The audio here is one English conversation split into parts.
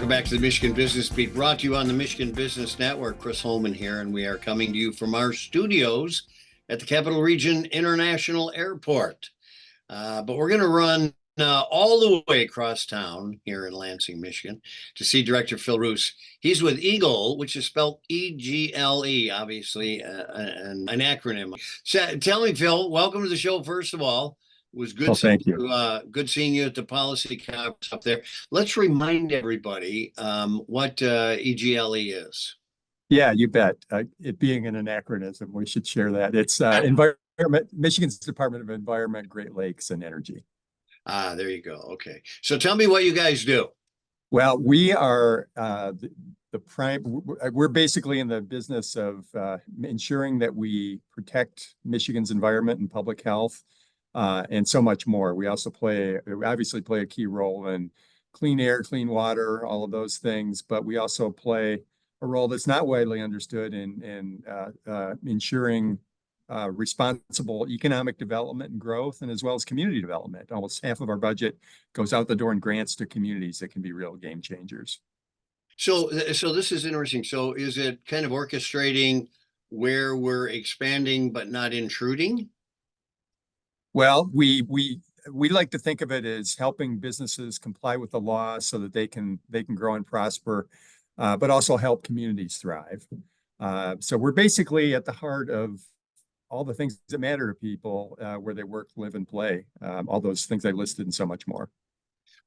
Welcome back to the Michigan Business Beat, brought to you on the Michigan Business Network. Chris Holman here, and we are coming to you from our studios at the Capital Region International Airport. But we're going to run all the way across town here in Lansing, Michigan, to see Director Phil Roos. He's with EGLE, which is spelled EGLE, obviously, an acronym. So, tell me, Phil, welcome to the show, first of all. It was good thank you. Good seeing you at the policy conference up there. Let's remind everybody what EGLE is. Yeah, you bet. It being an anachronism, we should share that. It's Michigan's Department of Environment, Great Lakes, and Energy. There you go. Okay. So tell me what you guys do. Well, we are we're basically in the business of ensuring that we protect Michigan's environment and public health. And so much more. We also obviously play a key role in clean air, clean water, all of those things, but we also play a role that's not widely understood in ensuring responsible economic development and growth, and as well as community development. Almost half of our budget goes out the door in grants to communities that can be real game changers. So this is interesting. So is it kind of orchestrating where we're expanding but not intruding? Well, we like to think of it as helping businesses comply with the law so that they can grow and prosper, but also help communities thrive. So we're basically at the heart of all the things that matter to people, where they work, live, and play. All those things I listed and so much more.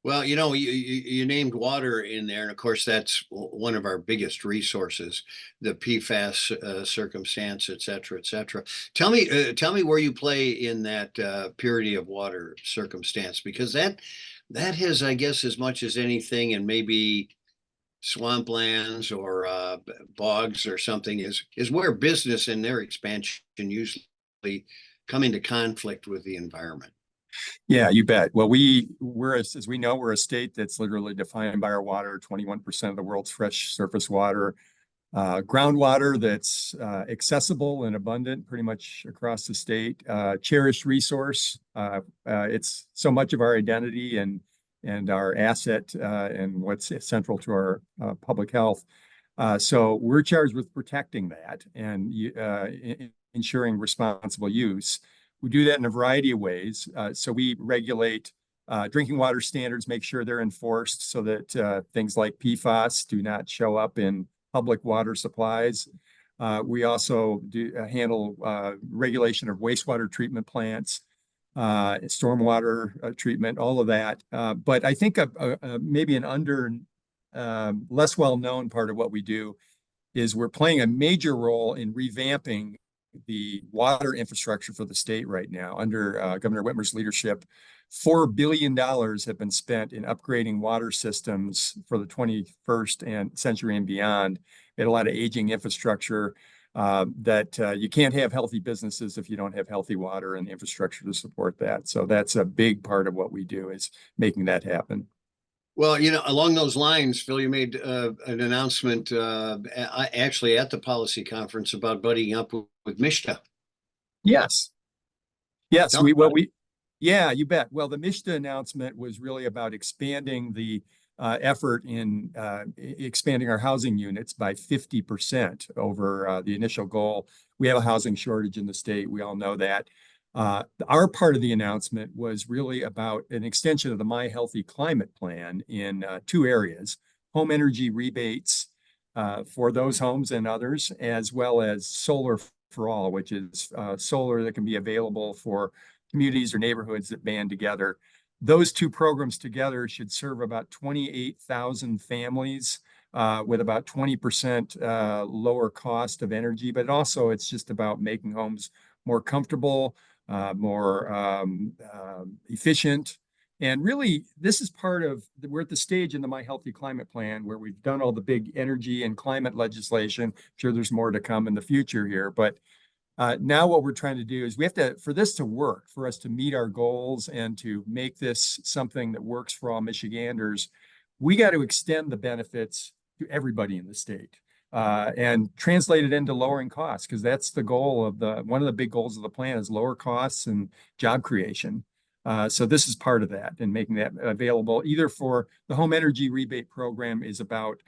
Well, you named water in there, and of course that's one of our biggest resources, the PFAS circumstance, et cetera, et cetera. Tell me where you play in that purity of water circumstance, because that has, I guess, as much as anything, and maybe swamplands or bogs or something, is where business and their expansion usually come into conflict with the environment. Yeah, you bet. Well, we're as we know, we're a state that's literally defined by our water, 21% of the world's fresh surface water, groundwater that's accessible and abundant pretty much across the state, cherished resource. It's so much of our identity and our asset, and what's central to our public health. So we're charged with protecting that and ensuring responsible use. We do that in a variety of ways. So we regulate drinking water standards, make sure they're enforced so that things like PFAS do not show up in public water supplies. We also handle regulation of wastewater treatment plants, stormwater treatment, all of that. But I think maybe an less well-known part of what we do is we're playing a major role in revamping the water infrastructure for the state right now. Under Governor Whitmer's leadership, $4 billion have been spent in upgrading water systems for the 21st century and beyond. We had a lot of aging infrastructure that you can't have healthy businesses if you don't have healthy water and infrastructure to support that. So that's a big part of what we do, is making that happen. Well, along those lines, Phil, you made an announcement actually at the policy conference about buddying up with MSHDA. Yes. Yeah, you bet. Well, the MSHDA announcement was really about expanding the effort in expanding our housing units by 50% over the initial goal. We have a housing shortage in the state. We all know that. Our part of the announcement was really about an extension of the My Healthy Climate Plan in two areas: home energy rebates for those homes and others, as well as solar for all, which is solar that can be available for communities or neighborhoods that band together. Those two programs together should serve about 28,000 families with about 20% lower cost of energy. But also, it's just about making homes more comfortable, more efficient. And really, this is we're at the stage in the My Healthy Climate Plan where we've done all the big energy and climate legislation. I'm sure there's more to come in the future here, but now what we're trying to do is for this to work, for us to meet our goals and to make this something that works for all Michiganders, we got to extend the benefits to everybody in the state. And translate it into lowering costs, because that's the goal of one of the big goals of the plan is lower costs and job creation. So this is part of that, and making that available either for the home energy rebate program is about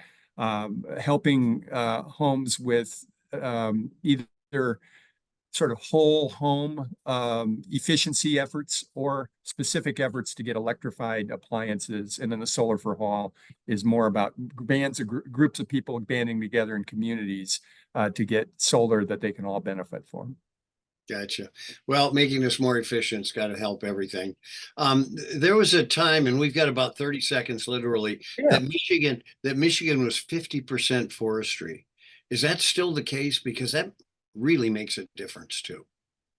helping homes with either sort of whole home efficiency efforts or specific efforts to get electrified appliances. And then the Solar for All is more about groups of people banding together in communities to get solar that they can all benefit from. Gotcha. Well, making this more efficient's got to help everything. There was a time, and we've got about 30 seconds literally, Yeah. that Michigan was 50% forestry. Is that still the case? Because that really makes a difference too.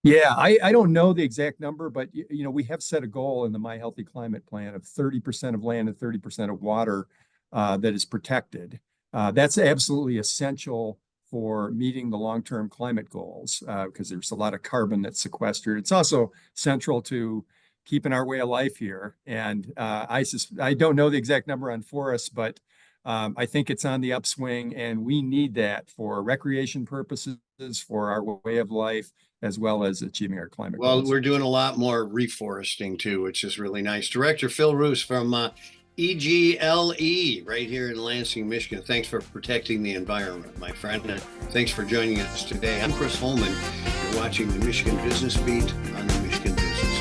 Yeah, I don't know the exact number, but we have set a goal in the My Healthy Climate Plan of 30% of land and 30% of water that is protected. That's absolutely essential for meeting the long-term climate goals because there's a lot of carbon that's sequestered. It's also central to keeping our way of life here. And I don't know the exact number on forests, but I think it's on the upswing, and we need that for recreation purposes, for our way of life, as well as achieving our climate Well, goals. we're doing a lot more reforesting too, which is really nice. Director Phil Roos from EGLE right here in Lansing, Michigan. Thanks for protecting the environment, my friend. And thanks for joining us today. I'm Chris Holman. You're watching the Michigan Business Beat on the Michigan Business